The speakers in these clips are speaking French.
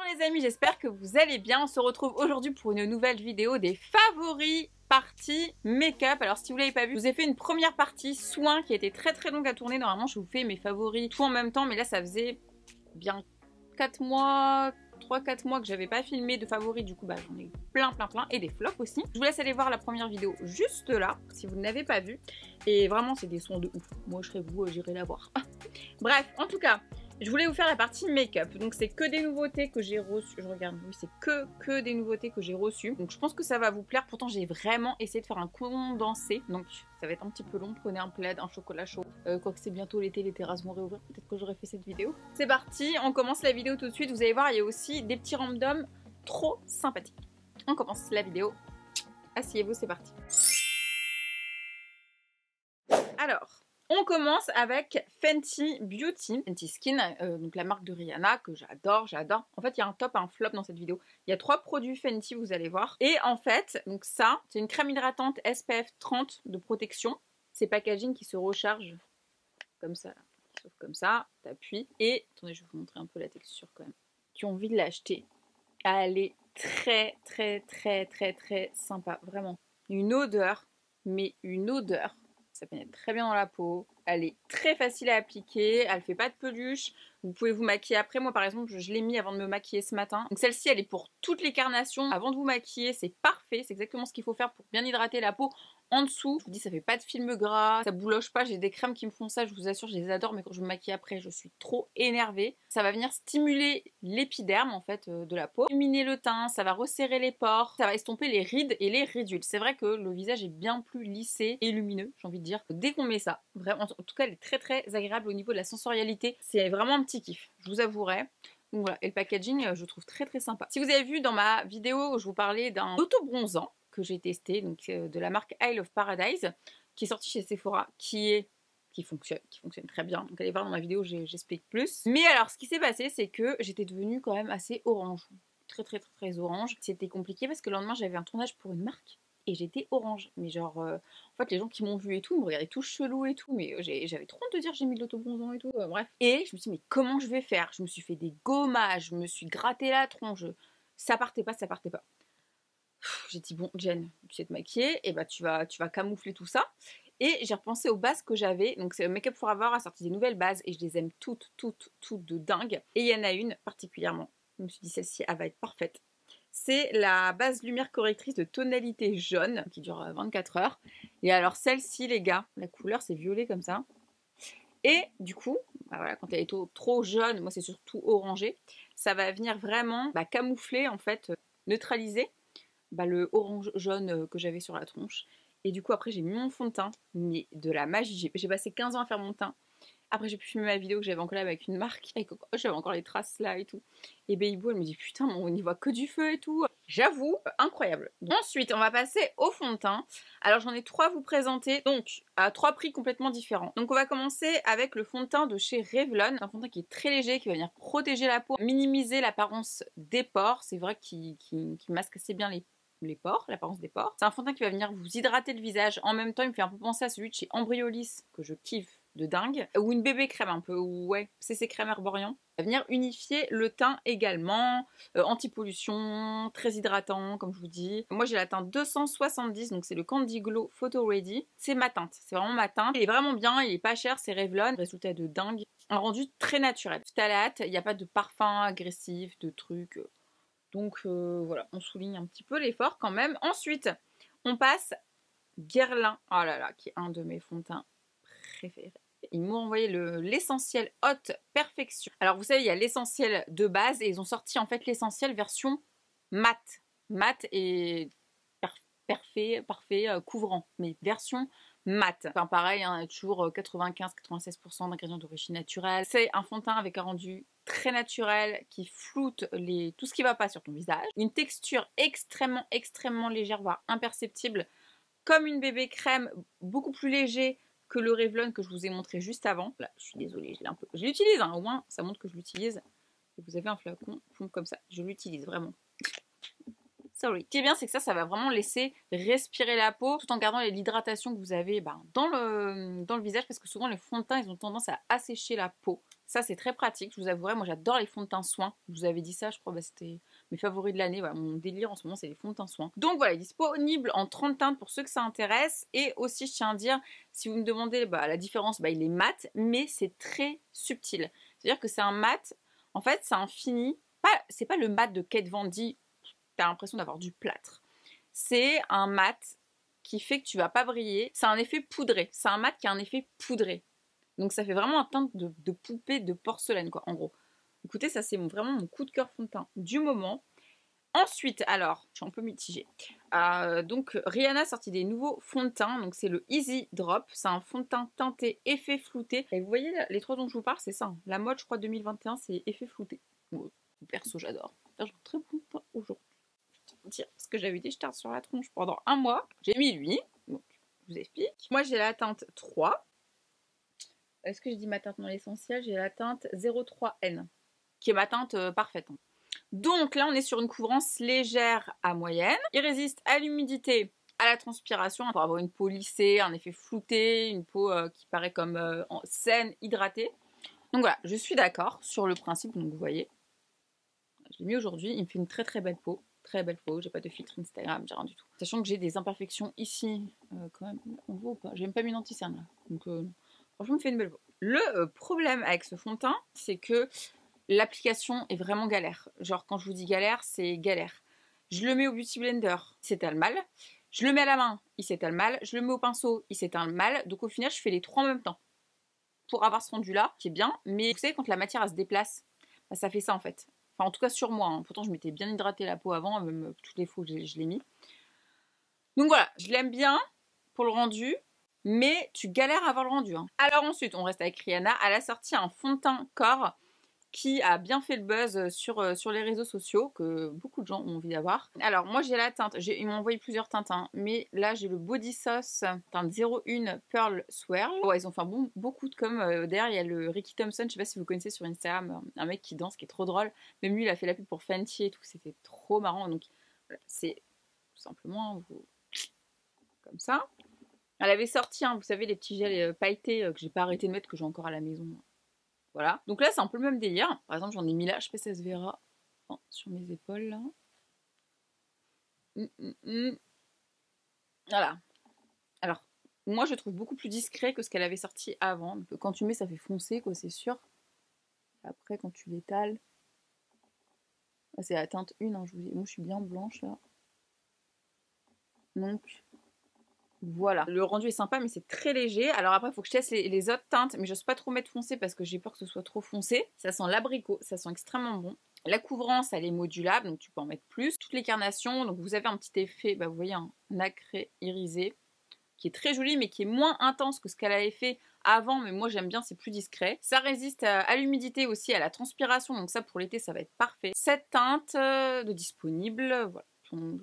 Bonjour les amis, j'espère que vous allez bien. On se retrouve aujourd'hui pour une nouvelle vidéo des favoris partie make-up. Alors si vous l'avez pas vu, je vous ai fait une première partie soin qui a été très longue à tourner. Normalement je vous fais mes favoris tout en même temps, mais là ça faisait bien 4 mois, 3-4 mois que j'avais pas filmé de favoris, du coup bah j'en ai plein et des flops aussi. Je vous laisse aller voir la première vidéo juste là si vous ne l'avez pas vue, et vraiment c'est des soins de ouf. Moi je serais vous, j'irai la voir. Bref, en tout cas je voulais vous faire la partie make-up, donc c'est que des nouveautés que j'ai reçues. Je regarde, oui, c'est que des nouveautés que j'ai reçues. Donc je pense que ça va vous plaire. Pourtant j'ai vraiment essayé de faire un condensé, donc ça va être un petit peu long. Prenez un plaid, un chocolat chaud. Quoique c'est bientôt l'été, les terrasses vont réouvrir. Peut-être que j'aurai fait cette vidéo. C'est parti, on commence la vidéo tout de suite. Vous allez voir, il y a aussi des petits randoms trop sympathiques. On commence la vidéo. Asseyez-vous, c'est parti. Alors, on commence avec Fenty Beauty, Fenty Skin, donc la marque de Rihanna que j'adore. En fait, il y a un top et un flop dans cette vidéo. Il y a 3 produits Fenty, vous allez voir. Et en fait, donc ça, c'est une crème hydratante SPF 30 de protection. C'est packaging qui se recharge comme ça, sauf comme ça, t'appuies. Et, attendez, je vais vous montrer un peu la texture quand même. Tu as envie de l'acheter. Elle est très sympa, vraiment. Une odeur, mais une odeur. Ça pénètre très bien dans la peau, elle est très facile à appliquer, elle fait pas de peluche, vous pouvez vous maquiller après. Moi par exemple je l'ai mis avant de me maquiller ce matin. Donc celle-ci elle est pour toutes les carnations, avant de vous maquiller, c'est parfait, c'est exactement ce qu'il faut faire pour bien hydrater la peau. En dessous, je vous dis ça fait pas de film gras, ça bouloche pas, j'ai des crèmes qui me font ça, je vous assure je les adore, mais quand je me maquille après je suis trop énervée. Ça va venir stimuler l'épiderme en fait de la peau, illuminer le teint, ça va resserrer les pores, ça va estomper les rides et les ridules. C'est vrai que le visage est bien plus lissé et lumineux, j'ai envie de dire, dès qu'on met ça. Vraiment, en tout cas elle est très agréable au niveau de la sensorialité, c'est vraiment un petit kiff, je vous avouerai. Donc voilà, et le packaging je trouve très sympa. Si vous avez vu dans ma vidéo où je vous parlais d'un auto-bronzant que j'ai testé, donc de la marque Isle of Paradise, qui est sorti chez Sephora, qui fonctionne très bien. Donc allez voir dans ma vidéo, j'explique plus. Mais alors ce qui s'est passé, c'est que j'étais devenue quand même assez orange. Très orange. C'était compliqué parce que le lendemain j'avais un tournage pour une marque et j'étais orange. Mais genre, en fait les gens qui m'ont vu et tout, me regardaient tout chelou et tout, mais j'avais trop honte de dire j'ai mis de l'autobronzant et tout, bref. Et je me suis dit mais comment je vais faire? Je me suis fait des gommages, je me suis gratté la tronche, ça partait pas. J'ai dit bon Jen, tu sais te maquiller, et bah tu vas camoufler tout ça. Et j'ai repensé aux bases que j'avais. Donc Make Up Forever a sorti des nouvelles bases et je les aime toutes de dingue. Et il y en a une particulièrement, je me suis dit celle-ci elle va être parfaite. C'est la base lumière correctrice de tonalité jaune qui dure 24 heures. Et alors celle-ci les gars, la couleur c'est violet comme ça. Et du coup, bah voilà, quand elle est trop jaune, moi c'est surtout orangé, ça va venir vraiment camoufler en fait, neutraliser le orange jaune que j'avais sur la tronche. Et du coup après j'ai mis mon fond de teint, mais de la magie. J'ai passé 15 ans à faire mon teint. Après j'ai pu filmer ma vidéo que j'avais en collab avec une marque, et j'avais encore les traces là et tout. Et Babybo elle me dit putain on y voit que du feu et tout. J'avoue, incroyable. Donc, ensuite on va passer au fond de teint. Alors j'en ai 3 à vous présenter, donc à 3 prix complètement différents. Donc on va commencer avec le fond de teint de chez Revlon. Un fond de teint qui est très léger, qui va venir protéger la peau, minimiser l'apparence des pores. C'est vrai qu'il masque assez bien les pores, l'apparence des pores. C'est un fond de teint qui va venir vous hydrater le visage. En même temps, il me fait un peu penser à celui de chez Embryolisse, que je kiffe de dingue. Ou une bébé crème un peu, ouais, c'est crème Herborian. Il va venir unifier le teint également. Anti-pollution, très hydratant, comme je vous dis. Moi, j'ai la teinte 270, donc c'est le Candy Glow Photo Ready. C'est ma teinte, c'est vraiment ma teinte. Il est vraiment bien, il est pas cher, c'est Revlon. Résultat de dingue. Un rendu très naturel. Phthalate, il n'y a pas de parfum agressif, de trucs... Donc voilà, on souligne un petit peu l'effort quand même. Ensuite, on passe Guerlain, oh là là, qui est un de mes fonds de teint préférés. Ils m'ont envoyé l'essentiel Haute Perfection. Alors vous savez, il y a l'essentiel de base et ils ont sorti en fait l'essentiel version mat. Mat et parfait, couvrant, mais version mat. Enfin pareil, hein, toujours 95-96% d'ingrédients d'origine naturelle. C'est un fond de teint avec un rendu très naturel qui floute tout ce qui va pas sur ton visage. Une texture extrêmement légère, voire imperceptible, comme une bébé crème, beaucoup plus léger que le Revlon que je vous ai montré juste avant. Là, je suis désolée, je l'utilise, hein, au moins ça montre que je l'utilise. Vous avez un flacon comme ça, je l'utilise vraiment. Sorry. Ce qui est bien, c'est que ça va vraiment laisser respirer la peau tout en gardant l'hydratation que vous avez dans le visage, parce que souvent les fonds de teint, ils ont tendance à assécher la peau. Ça, c'est très pratique, je vous avouerai. Moi, j'adore les fonds de teint soins. Je vous avais dit ça, je crois, c'était mes favoris de l'année. Voilà, mon délire en ce moment, c'est les fonds de teint soins. Donc voilà, disponible en 30 teintes pour ceux que ça intéresse. Et aussi, je tiens à dire, si vous me demandez la différence, il est mat, mais c'est très subtil. C'est-à-dire que c'est un mat, en fait, c'est un fini. C'est pas le mat de Kate Von D, t'as l'impression d'avoir du plâtre. C'est un mat qui fait que tu vas pas briller. C'est un effet poudré. C'est un mat qui a un effet poudré. Donc ça fait vraiment un teint de poupée de porcelaine, quoi, en gros. Écoutez, ça c'est vraiment mon coup de cœur fond de teint du moment. Ensuite, alors, je suis un peu mitigée. Donc Rihanna a sorti des nouveaux fonds de teint. Donc c'est le Easy Drop. C'est un fond de teint teinté effet flouté. Et vous voyez, les trois dont je vous parle, c'est ça. Hein. La mode, je crois, 2021, c'est effet flouté. Bon, perso, j'adore. J'ai un très bon teint aujourd'hui. Dire ce que j'avais dit, je tarde sur la tronche pendant un mois. J'ai mis lui. Donc, je vous explique. Moi, j'ai la teinte 3. Est-ce que je dis ma teinte non essentielle? J'ai la teinte 03N, qui est ma teinte parfaite. Donc là, on est sur une couvrance légère à moyenne. Il résiste à l'humidité, à la transpiration, pour avoir une peau lissée, un effet flouté, une peau qui paraît comme saine, hydratée. Donc voilà, je suis d'accord sur le principe. Donc vous voyez, je l'ai mis aujourd'hui. Il me fait une très très belle peau. Très belle peau, j'ai pas de filtre Instagram, j'ai rien du tout. Sachant que j'ai des imperfections ici, quand même, on voit ou pas? J'ai même pas mis d'anti-cerne là. Donc franchement, il me fait une belle peau. Le problème avec ce fond de teint, c'est que l'application est vraiment galère. Genre, quand je vous dis galère, c'est galère. Je le mets au Beauty Blender, il s'étale mal. Je le mets à la main, il s'étale mal. Je le mets au pinceau, il s'étale mal. Donc au final, je fais les trois en même temps. Pour avoir ce rendu-là, qui est bien. Mais vous savez, quand la matière, elle se déplace, ça fait ça en fait. Enfin, en tout cas sur moi. Hein. Pourtant, je m'étais bien hydraté la peau avant, même toutes les fois que je l'ai mis. Donc voilà, je l'aime bien pour le rendu. Mais tu galères à avoir le rendu. Hein. Alors ensuite, on reste avec Rihanna. Elle a sorti un fond de teint corps qui a bien fait le buzz sur les réseaux sociaux, que beaucoup de gens ont envie d'avoir. Alors moi j'ai la teinte, ils m'ont envoyé plusieurs teintes, hein, mais là j'ai le Body Sauce teinte 01 Pearl Swirl. Ouais, ils ont fait beaucoup de com. Derrière il y a le Ricky Thompson, je sais pas si vous connaissez sur Instagram, un mec qui danse, qui est trop drôle. Même lui il a fait la pub pour Fenty et tout, c'était trop marrant. Donc voilà, c'est tout simplement comme ça. Elle avait sorti, hein, vous savez, les petits gels pailletés que j'ai pas arrêté de mettre, que j'ai encore à la maison. Voilà. Donc là, c'est un peu le même délire. Par exemple, j'en ai mis là, je sais pas si ça se verra sur mes épaules là. Voilà. Alors, moi, je trouve beaucoup plus discret que ce qu'elle avait sorti avant. Donc, quand tu mets, ça fait foncer, quoi, c'est sûr. Après, quand tu l'étales, c'est la teinte 1, hein, je vous dis. Moi, je suis bien blanche là. Donc, voilà. Le rendu est sympa, mais c'est très léger. Alors après, il faut que je teste les autres teintes, mais j'ose pas trop mettre foncé parce que j'ai peur que ce soit trop foncé. Ça sent l'abricot, ça sent extrêmement bon. La couvrance, elle est modulable, donc tu peux en mettre plus. Toutes les carnations, donc vous avez un petit effet, vous voyez, un nacré irisé, qui est très joli, mais qui est moins intense que ce qu'elle avait fait avant, mais moi j'aime bien, c'est plus discret. Ça résiste à l'humidité aussi, à la transpiration, donc ça pour l'été, ça va être parfait. Cette teinte de disponible, voilà.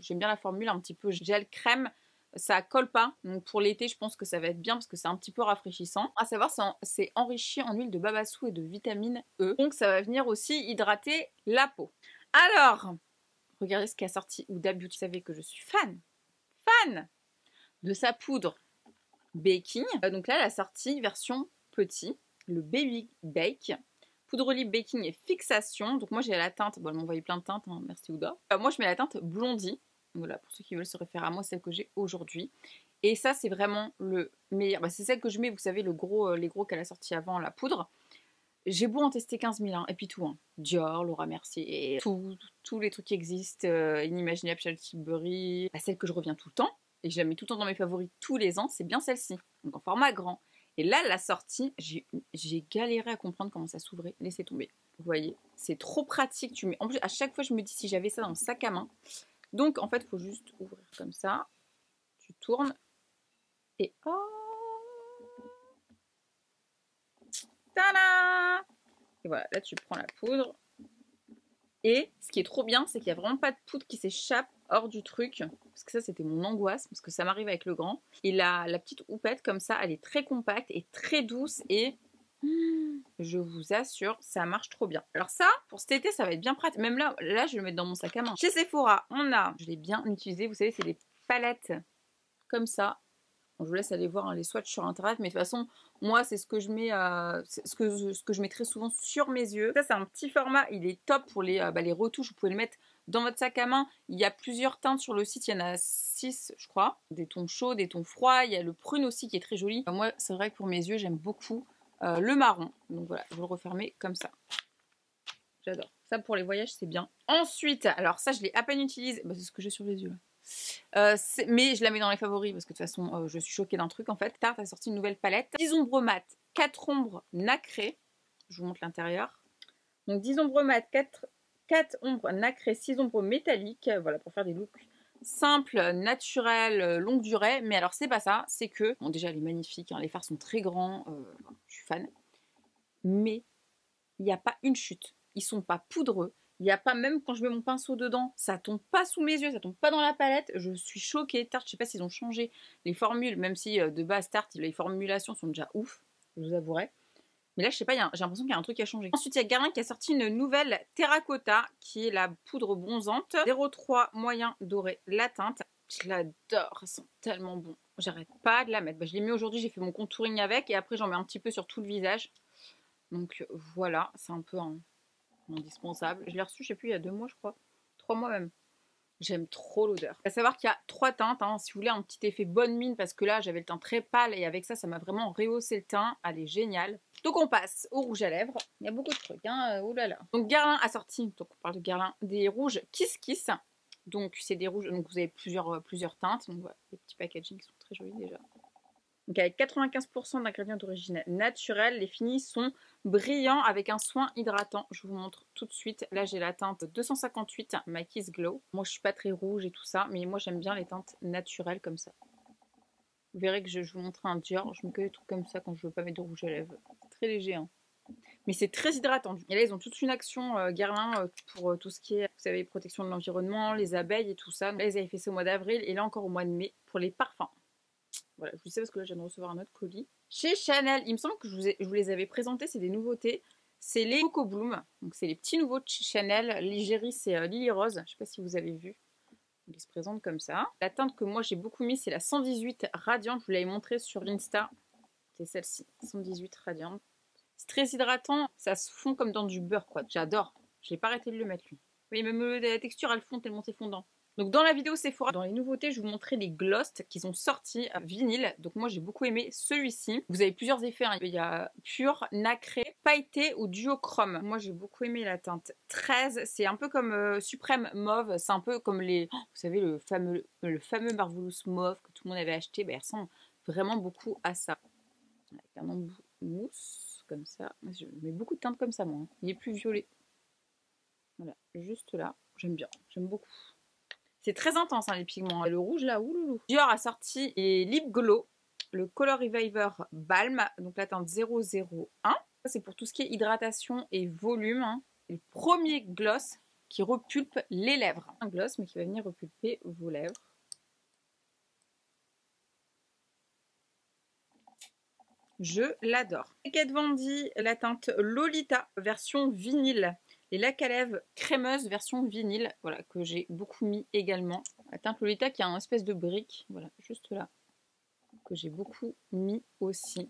J'aime bien la formule, un petit peu gel crème. Ça colle pas, donc pour l'été je pense que ça va être bien parce que c'est un petit peu rafraîchissant. À savoir, c'est enrichi en huile de babassu et de vitamine E, donc ça va venir aussi hydrater la peau. Alors, regardez ce qu'a sorti Huda Beauty. Vous savez que je suis fan de sa poudre baking. Donc là, elle a sorti version petit, le Baby Bake. Poudre libre baking et fixation. Donc moi j'ai la teinte, bon elle m'a envoyé plein de teintes, hein, merci Huda. Moi je mets la teinte Blondie. Voilà, pour ceux qui veulent se référer à moi, celle que j'ai aujourd'hui. Et ça, c'est vraiment le meilleur. C'est celle que je mets, vous savez, les gros qu'elle a sorti avant, la poudre. J'ai beau en tester 15 000, hein, et puis tout. Hein. Dior, Laura Mercier, et tous les trucs qui existent, Inimaginable, Charlotte Tilbury. Celle que je reviens tout le temps, et je la mets tout le temps dans mes favoris tous les ans, c'est bien celle-ci. Donc en format grand. Et là, la sortie, j'ai galéré à comprendre comment ça s'ouvrait. Laissez tomber. Vous voyez, c'est trop pratique. En plus, à chaque fois, je me dis, si j'avais ça dans le sac à main... Donc en fait, il faut juste ouvrir comme ça. Tu tournes. Et oh, tada! Et voilà, là tu prends la poudre. Et ce qui est trop bien, c'est qu'il n'y a vraiment pas de poudre qui s'échappe hors du truc. Parce que ça, c'était mon angoisse. Parce que ça m'arrive avec le grand. Et la petite houppette comme ça, elle est très compacte et très douce. Et je vous assure, ça marche trop bien. Alors ça, pour cet été, ça va être bien pratique. Même là, je vais le mettre dans mon sac à main. Chez Sephora, on a, je l'ai bien utilisé, vous savez, c'est des palettes comme ça. Bon, je vous laisse aller voir hein, les swatchs sur internet, mais de toute façon, moi, c'est ce que je mets, ce que je mets très souvent sur mes yeux. Ça, c'est un petit format, il est top pour les retouches. Vous pouvez le mettre dans votre sac à main. Il y a plusieurs teintes sur le site, il y en a 6, je crois. Des tons chauds, des tons froids. Il y a le prune aussi qui est très joli. Moi, c'est vrai que pour mes yeux, j'aime beaucoup le marron. Donc voilà, vous le refermez comme ça. J'adore. Ça, pour les voyages, c'est bien. Ensuite, alors ça, je l'ai à peine utilisé. Bah, c'est ce que j'ai sur les yeux là. Mais je la mets dans les favoris parce que de toute façon je suis choquée d'un truc en fait. Tarte a sorti une nouvelle palette 10 ombres mat, 4 ombres nacrées. Je vous montre l'intérieur. Donc 10 ombres mat, 4 ombres nacrées, 6 ombres métalliques. Voilà, pour faire des looks simples, naturels, longue durée. Mais alors c'est pas ça, c'est que bon, déjà elle est magnifique hein, les fards sont très grands, je suis fan, mais il n'y a pas une chute, ils sont pas poudreux. Il n'y a pas, même quand je mets mon pinceau dedans, ça tombe pas sous mes yeux, ça tombe pas dans la palette. Je suis choquée. Tarte, je sais pas s'ils ont changé les formules, même si de base Tarte, les formulations sont déjà ouf, je vous avouerai. Mais là, je sais pas, j'ai l'impression qu'il y a un truc qui a changé. Ensuite, il y a Guerlain qui a sorti une nouvelle terracotta, qui est la poudre bronzante. 03 moyen doré, la teinte. Je l'adore, elles sont tellement bons. J'arrête pas de la mettre. Bah, je l'ai mis aujourd'hui, j'ai fait mon contouring avec, et après j'en mets un petit peu sur tout le visage. Donc voilà, c'est un peu indispensable. Je l'ai reçu, je sais plus, il y a 2 mois, je crois. 3 mois même. J'aime trop l'odeur. À savoir qu'il y a 3 teintes, hein, si vous voulez un petit effet bonne mine, parce que là, j'avais le teint très pâle et avec ça, ça m'a vraiment rehaussé le teint. Elle est géniale. Donc on passe au rouge à lèvres. Il y a beaucoup de trucs, hein. Oh là là. Donc Guerlain a sorti, donc on parle de Guerlain, des rouges Kiss Kiss. Donc c'est des rouges, donc vous avez plusieurs teintes. Donc voilà, les petits packaging sont très jolis déjà. Donc avec 95% d'ingrédients d'origine naturelle, les finis sont brillants avec un soin hydratant. Je vous montre tout de suite. Là j'ai la teinte 258 My Kiss Glow. Moi je suis pas très rouge et tout ça, mais moi j'aime bien les teintes naturelles comme ça. Vous verrez que je vous montre un Dior, je mets que des trucs comme ça quand je veux pas mettre de rouge à lèvres. C'est très léger hein. Mais c'est très hydratant. Et là ils ont toute une action Guerlain pour tout ce qui est, vous savez, protection de l'environnement, les abeilles et tout ça. Là ils avaient fait ça au mois d'avril et là encore au mois de mai pour les parfums. Voilà, je vous dis ça parce que là, je viens de recevoir un autre colis. Chez Chanel, il me semble que je vous les avais présentés, c'est des nouveautés. C'est les Coco Bloom. Donc, c'est les petits nouveaux de chez Chanel. L'Igérie, c'est Lily Rose. Je ne sais pas si vous avez vu. Ils se présentent comme ça. La teinte que moi, j'ai beaucoup mis, c'est la 118 Radiant. Je vous l'avais montré sur l'Insta. C'est celle-ci, 118 Radiant. C'est très hydratant. Ça se fond comme dans du beurre, quoi. J'adore. Je n'ai pas arrêté de le mettre, lui. Oui, même la texture, elle fond tellement c'est fondant. Donc dans la vidéo Sephora, dans les nouveautés, je vous montrais les gloss qu'ils ont sortis à vinyle. Donc moi j'ai beaucoup aimé celui-ci. Vous avez plusieurs effets, hein. Il y a pur, nacré, pailleté ou duochrome. Moi j'ai beaucoup aimé la teinte 13. C'est un peu comme Suprême Mauve. C'est un peu comme les, vous savez, le fameux Marvelous Mauve que tout le monde avait acheté. Bah, il ressemble vraiment beaucoup à ça. Avec un embout mousse comme ça. Je mets beaucoup de teintes comme ça moi. Hein. Il est plus violet. Voilà, juste là. J'aime bien, j'aime beaucoup. C'est très intense hein, les pigments. Le rouge là, ouloulou. Dior a sorti les Lip Glow, le Color Reviver Balm, donc la teinte 001. Ça c'est pour tout ce qui est hydratation et volume. Hein. Le premier gloss qui repulpe les lèvres. Un gloss mais qui va venir repulper vos lèvres. Je l'adore. Kat Von D, la teinte Lolita version vinyle. Les lacs à lèvres crémeuses version vinyle, voilà, que j'ai beaucoup mis également. La teinte Lolita qui a un espèce de brique, voilà, juste là, que j'ai beaucoup mis aussi.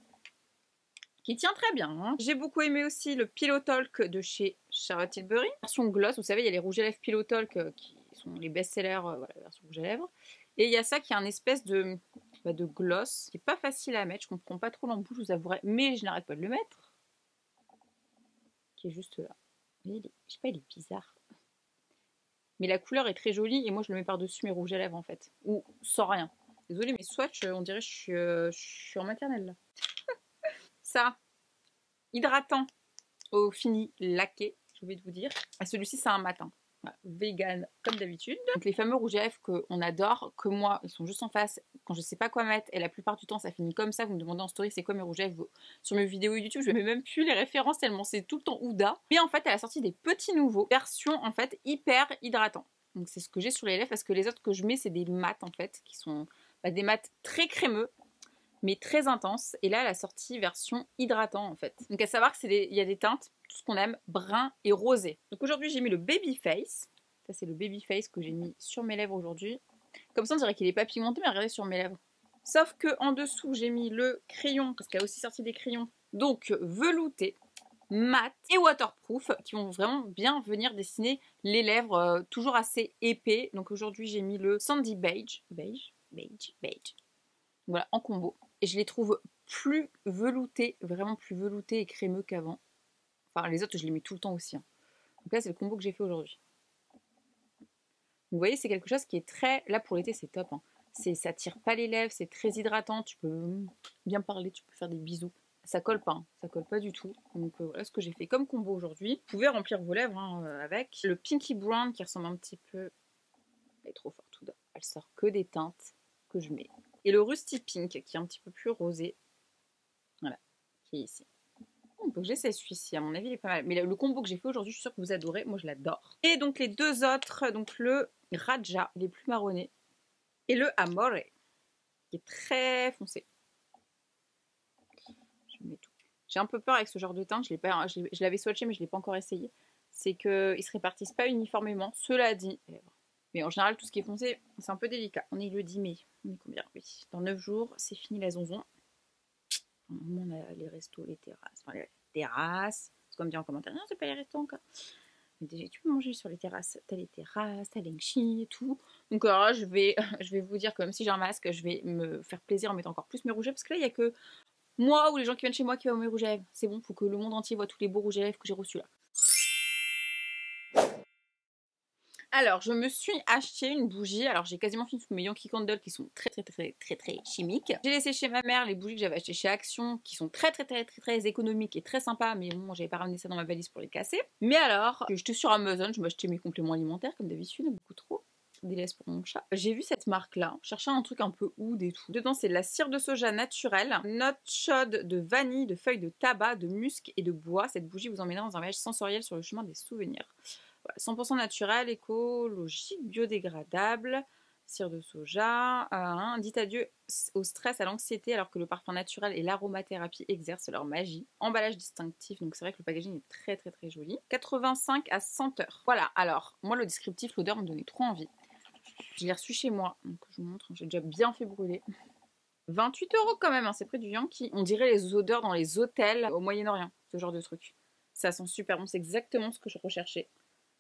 Qui tient très bien. Hein. J'ai beaucoup aimé aussi le Pillow Talk de chez Charlotte Tilbury. Version gloss, vous savez, il y a les rouges à lèvres Pillow Talk qui sont les best-sellers, voilà, version rouge à lèvres. Et il y a ça qui est un espèce de gloss, qui n'est pas facile à mettre, je comprends pas trop l'embout, je vous avouerai, mais je n'arrête pas de le mettre. Qui est juste là. Je sais pas, il est bizarre. Mais la couleur est très jolie et moi je le mets par-dessus mes rouges à lèvres en fait. Ou sans rien. Désolée, mes swatchs, on dirait que je suis en maternelle là. Ça, hydratant au fini laqué, je vais vous dire. Ah, celui-ci c'est un matin. Voilà, vegan comme d'habitude. Donc les fameux rouges à lèvres qu'on adore, que moi ils sont juste en face quand je sais pas quoi mettre et la plupart du temps ça finit comme ça. Vous me demandez en story c'est quoi mes rouges à lèvres sur mes vidéos YouTube, je mets même plus les références tellement c'est tout le temps Ouda. Mais en fait elle a sorti des petits nouveaux versions en fait hyper hydratants. Donc c'est ce que j'ai sur les lèvres parce que les autres que je mets c'est des mats en fait qui sont des mats très crémeux. mais très intense. Et là, elle a sorti version hydratant en fait. Donc à savoir qu'il y a des teintes, tout ce qu'on aime, brun et rosé. Donc aujourd'hui, j'ai mis le Baby Face. Ça, c'est le Baby Face que j'ai mis sur mes lèvres aujourd'hui. Comme ça, on dirait qu'il n'est pas pigmenté, mais regardez sur mes lèvres. Sauf que en dessous, j'ai mis le crayon, parce qu'elle a aussi sorti des crayons. Donc velouté, mat et waterproof, qui vont vraiment bien venir dessiner les lèvres, toujours assez épais. Donc aujourd'hui, j'ai mis le Sandy Beige. Beige. Voilà, en combo. Et je les trouve plus veloutés, vraiment plus veloutés et crémeux qu'avant. Enfin, les autres, je les mets tout le temps aussi. Hein. Donc là, c'est le combo que j'ai fait aujourd'hui. Vous voyez, c'est quelque chose qui est très... Là, pour l'été, c'est top. Hein. Ça tire pas les lèvres, c'est très hydratant. Tu peux bien parler, tu peux faire des bisous. Ça colle pas, hein. Ça colle pas du tout. Donc voilà ce que j'ai fait comme combo aujourd'hui. Vous pouvez remplir vos lèvres hein, avec. Le Pinky Brown qui ressemble un petit peu... Elle est trop forte, tout d'abord. Elle sort que des teintes que je mets. Et le Rusty Pink qui est un petit peu plus rosé. Voilà, qui est ici. Donc j'essaie celui-ci, à mon avis il est pas mal. Mais le combo que j'ai fait aujourd'hui, je suis sûre que vous adorez. Moi je l'adore. Et donc les deux autres, donc le Raja, les plus marronnés. Et le Amore, qui est très foncé. Je mets tout. J'ai un peu peur avec ce genre de teinte. Je l'avais swatché mais je ne l'ai pas encore essayé. C'est qu'ils ne se répartissent pas uniformément. Cela dit, mais en général tout ce qui est foncé, c'est un peu délicat. On est le 10 mai. On est combien? Oui. Dans 9 jours, c'est fini la zonzon. On a les restos, les terrasses. Enfin, les terrasses. C'est comme dire en commentaire, non, c'est pas les restos encore. Mais déjà, tu peux manger sur les terrasses. T'as les terrasses, t'as l'engchi et tout. Donc alors là, je vais vous dire que même si j'ai un masque, je vais me faire plaisir en mettant encore plus mes rouges à lèvres. Parce que là, il n'y a que moi ou les gens qui viennent chez moi qui voient mes rouges à lèvres. C'est bon, faut que le monde entier voit tous les beaux rouges à lèvres que j'ai reçus là. Alors, je me suis acheté une bougie. Alors, j'ai quasiment fini tous mes Yankee Candle qui sont très chimiques. J'ai laissé chez ma mère les bougies que j'avais achetées chez Action qui sont très économiques et très sympas. Mais bon, j'avais pas ramené ça dans ma valise pour les casser. Mais alors, j'étais sur Amazon, je m'achetais mes compléments alimentaires comme d'habitude, beaucoup trop. Des laisses pour mon chat. J'ai vu cette marque-là, je cherchais un truc un peu oud et tout. Dedans, c'est de la cire de soja naturelle, note chaude de vanille, de feuilles de tabac, de musc et de bois. Cette bougie vous emmènera dans un voyage sensoriel sur le chemin des souvenirs. 100% naturel, écologique, biodégradable, cire de soja, dites adieu au stress, à l'anxiété alors que le parfum naturel et l'aromathérapie exercent leur magie. Emballage distinctif, donc c'est vrai que le packaging est très joli. 85 à 100 heures. Voilà, alors moi le descriptif, l'odeur me donnait trop envie. Je l'ai reçu chez moi, donc je vous montre, j'ai déjà bien fait brûler. 28 € quand même, hein, c'est près du Yankee. On dirait les odeurs dans les hôtels au Moyen-Orient, ce genre de truc. Ça sent super bon, c'est exactement ce que je recherchais.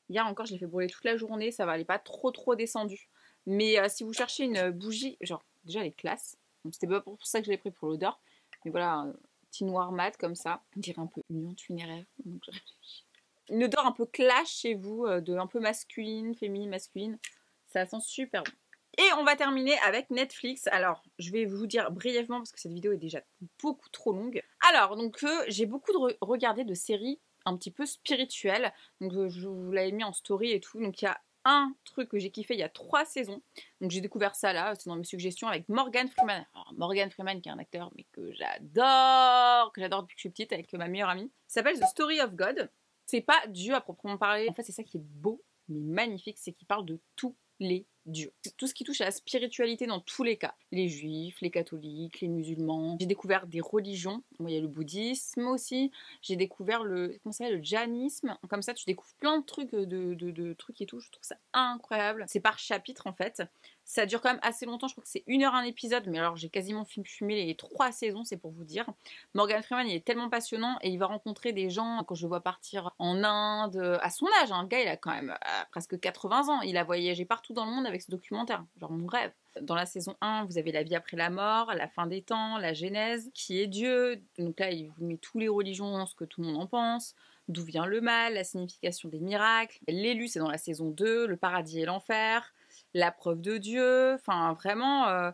Hier encore, je l'ai fait brûler toute la journée, ça va, elle n'est pas trop descendue. Mais si vous cherchez une bougie, genre, déjà elle est classe. Donc c'était pas pour ça que je l'ai pris pour l'odeur. Mais voilà, un petit noir mat comme ça. On dirait un peu union funéraire. Donc je réfléchis. Une odeur un peu clash chez vous, un peu masculine, féminine, masculine. Ça sent super bon. Et on va terminer avec Netflix. Alors, je vais vous dire brièvement parce que cette vidéo est déjà beaucoup trop longue. Alors, donc j'ai beaucoup regardé de séries un petit peu spirituelles. Donc je vous l'avais mis en story et tout. Donc il y a un truc que j'ai kiffé il y a 3 saisons. Donc j'ai découvert ça là, c'est dans mes suggestions avec Morgan Freeman. Alors Morgan Freeman qui est un acteur mais que j'adore depuis que je suis petite avec ma meilleure amie. Ça s'appelle The Story of God. C'est pas Dieu à proprement parler. En fait c'est ça qui est beau mais magnifique, c'est qu'il parle de tous les dieux. Tout ce qui touche à la spiritualité dans tous les cas. Les juifs, les catholiques, les musulmans. J'ai découvert des religions. Bon, il y a le bouddhisme aussi. J'ai découvert le jainisme. Comme ça, tu découvres plein de trucs, de trucs et tout. Je trouve ça incroyable. C'est par chapitre en fait. Ça dure quand même assez longtemps. Je crois que c'est 1 heure un épisode. Mais alors, j'ai quasiment fumé les 3 saisons, c'est pour vous dire. Morgan Freeman, il est tellement passionnant et il va rencontrer des gens. Quand je le vois partir en Inde, à son âge, hein, le gars, il a quand même presque 80 ans. Il a voyagé partout dans le monde avec ce documentaire. Genre mon rêve. Dans la saison 1, vous avez la vie après la mort, la fin des temps, la Genèse, qui est Dieu. Donc là, il vous met tous les religions, ce que tout le monde en pense. D'où vient le mal, la signification des miracles. L'élu, c'est dans la saison 2, le paradis et l'enfer. La preuve de Dieu, enfin vraiment,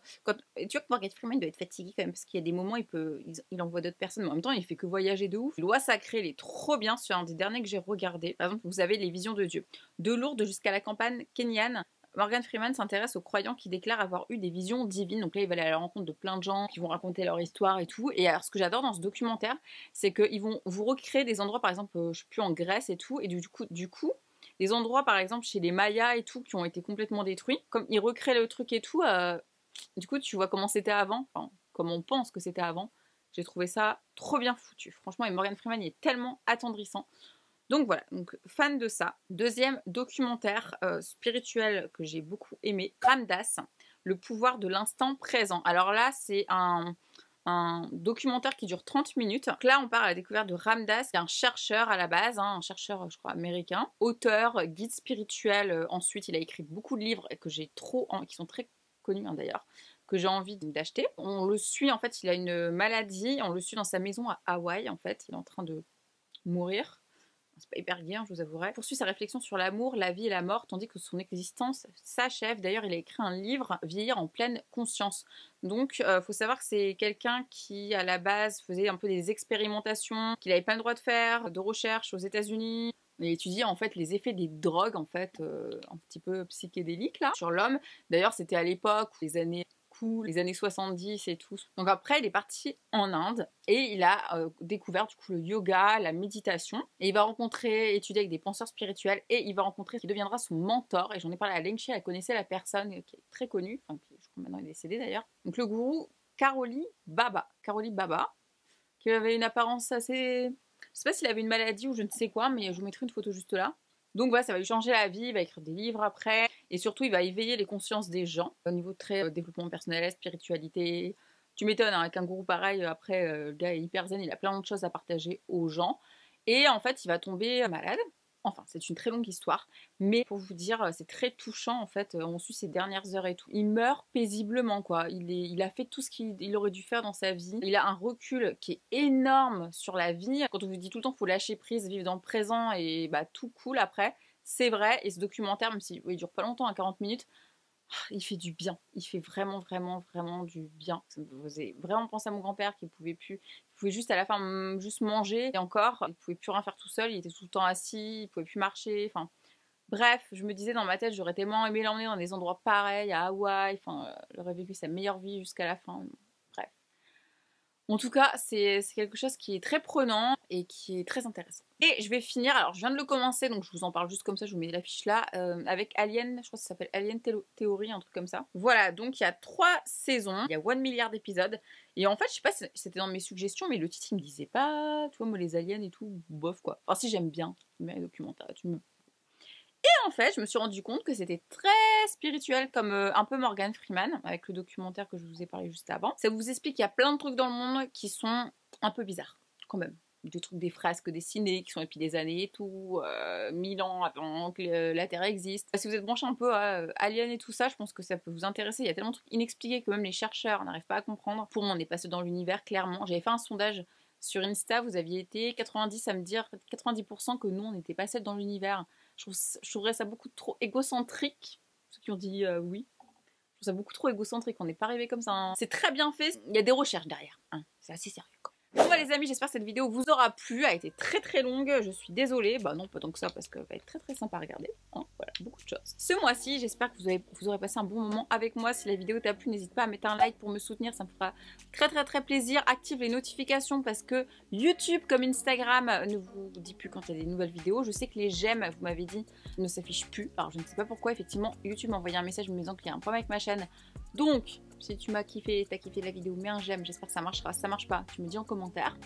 tu vois que Morgan Freeman doit être fatigué quand même parce qu'il y a des moments il envoie d'autres personnes, mais en même temps il fait que voyager de ouf. Loi sacrée, il est trop bien, c'est un des derniers que j'ai regardé. Par exemple, vous avez les visions de Dieu. De Lourdes jusqu'à la campagne kenyane, Morgan Freeman s'intéresse aux croyants qui déclarent avoir eu des visions divines. Donc là, il va aller à la rencontre de plein de gens qui vont raconter leur histoire et tout. Et alors, ce que j'adore dans ce documentaire, c'est qu'ils vont vous recréer des endroits, par exemple, je sais plus, en Grèce et tout. Et du coup, des endroits, par exemple, chez les Mayas et tout, qui ont été complètement détruits. Comme ils recréent le truc et tout, du coup, tu vois comment c'était avant. Enfin, comme on pense que c'était avant. J'ai trouvé ça trop bien foutu. Franchement, et Morgan Freeman il est tellement attendrissant. Donc voilà, donc fan de ça. Deuxième documentaire spirituel que j'ai beaucoup aimé, Ram Dass, le pouvoir de l'instant présent. Alors là, c'est un documentaire qui dure 30 minutes. Donc là, on part à la découverte de Ram Dass, qui est un chercheur à la base, un chercheur, je crois, américain, auteur, guide spirituel. Ensuite, il a écrit beaucoup de livres et que j'ai qui sont très connus d'ailleurs, que j'ai envie d'acheter. On le suit, en fait, il a une maladie, on le suit dans sa maison à Hawaï, en fait, il est en train de mourir. C'est pas hyper gai, je vous avouerai. Il poursuit sa réflexion sur l'amour, la vie et la mort, tandis que son existence s'achève. D'ailleurs, il a écrit un livre, Vieillir en pleine conscience. Donc, faut savoir que c'est quelqu'un qui, à la base, faisait un peu des expérimentations, qu'il avait pas le droit de faire, de recherche aux États-Unis. Il étudiait en fait les effets des drogues, en fait, un petit peu psychédéliques, là, sur l'homme. D'ailleurs, c'était à l'époque où les années 70 et tout. Donc après, il est parti en Inde et il a découvert du coup le yoga, la méditation. Et il va étudier avec des penseurs spirituels et il va rencontrer qui deviendra son mentor. Et j'en ai parlé à Lengchi, elle connaissait la personne qui est très connue, enfin qui je crois maintenant est décédée d'ailleurs. Donc le gourou Karoli Baba, qui avait une apparence assez... Je sais pas s'il avait une maladie ou je ne sais quoi, mais je vous mettrai une photo juste là. Donc voilà, ça va lui changer la vie, il va écrire des livres après, et surtout il va éveiller les consciences des gens, au niveau très développement personnel, spiritualité. Tu m'étonnes, hein, avec un gourou pareil, après le gars est hyper zen, il a plein de choses à partager aux gens, et en fait il va tomber malade. Enfin, c'est une très longue histoire, mais pour vous dire, c'est très touchant en fait, on suit ses dernières heures et tout. Il meurt paisiblement quoi, il a fait tout ce qu'il aurait dû faire dans sa vie. Il a un recul qui est énorme sur la vie. Quand on vous dit tout le temps qu'il faut lâcher prise, vivre dans le présent et bah tout cool après, c'est vrai. Et ce documentaire, même s'il dure pas longtemps, à 40 minutes, il fait du bien. Il fait vraiment, vraiment, vraiment du bien. Ça me faisait vraiment penser à mon grand-père qui pouvait juste à la fin juste manger et encore, il pouvait plus rien faire tout seul, il était tout le temps assis, il pouvait plus marcher, enfin bref, je me disais dans ma tête, j'aurais tellement aimé l'emmener dans des endroits pareils, à Hawaï, enfin, il aurait vécu sa meilleure vie jusqu'à la fin, bref. En tout cas, c'est quelque chose qui est très prenant et qui est très intéressant. Et je vais finir, alors je viens de le commencer, donc je vous en parle juste comme ça, je vous mets l'affiche là, avec Alien, je crois que ça s'appelle Alien Theory, un truc comme ça. Voilà, donc il y a 3 saisons, il y a 1 milliard d'épisodes, et en fait, je sais pas si c'était dans mes suggestions, mais le titre il me disait pas, tu vois, moi les aliens et tout, bof quoi. Enfin si j'aime bien les documentaires, Et en fait, je me suis rendu compte que c'était très spirituel, comme un peu Morgan Freeman, avec le documentaire que je vous ai parlé juste avant. Ça vous explique qu'il y a plein de trucs dans le monde qui sont un peu bizarres, quand même. Des trucs, des fresques dessinées qui sont depuis des années et tout, 1000 ans avant que la Terre existe. Si vous êtes branché un peu à Alien et tout ça, je pense que ça peut vous intéresser. Il y a tellement de trucs inexpliqués que même les chercheurs n'arrivent pas à comprendre. Pour moi, on est passé dans l'univers, clairement. J'avais fait un sondage sur Insta, vous aviez été 90 à me dire 90% que nous, on était passé dans l'univers. Je trouverais ça beaucoup trop égocentrique, ceux qui ont dit oui. Je trouve ça beaucoup trop égocentrique, on n'est pas arrivé comme ça. Hein. C'est très bien fait, il y a des recherches derrière. Hein. C'est assez sérieux quoi. Bon bah les amis, j'espère que cette vidéo vous aura plu, a été très très longue, je suis désolée, bah non pas tant que ça parce qu'elle va être très très sympa à regarder, hein. Voilà, beaucoup de choses. Ce mois-ci, j'espère que vous aurez passé un bon moment avec moi, si la vidéo t'a plu, n'hésite pas à mettre un like pour me soutenir, ça me fera très très très plaisir, active les notifications parce que YouTube comme Instagram ne vous dit plus quand il y a des nouvelles vidéos, je sais que les j'aime, vous m'avez dit, ne s'affichent plus, alors je ne sais pas pourquoi, effectivement YouTube m'a envoyé un message me disant qu'il y a un problème avec ma chaîne, donc si tu m'as kiffé, t'as kiffé la vidéo, mets un j'aime, j'espère que ça marchera. Si ça marche pas, tu me dis en commentaire.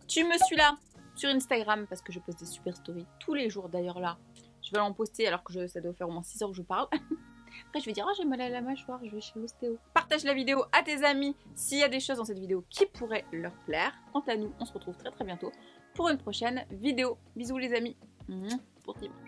Tu me suis là sur Instagram parce que je poste des super stories tous les jours. D'ailleurs là, je vais en poster alors que ça doit faire au moins 6 heures que je parle. Après je vais dire, oh j'ai mal à la mâchoire, je vais chez l'ostéo. Partage la vidéo à tes amis s'il y a des choses dans cette vidéo qui pourraient leur plaire. Quant à nous, on se retrouve très très bientôt pour une prochaine vidéo. Bisous les amis. Pour dimanche.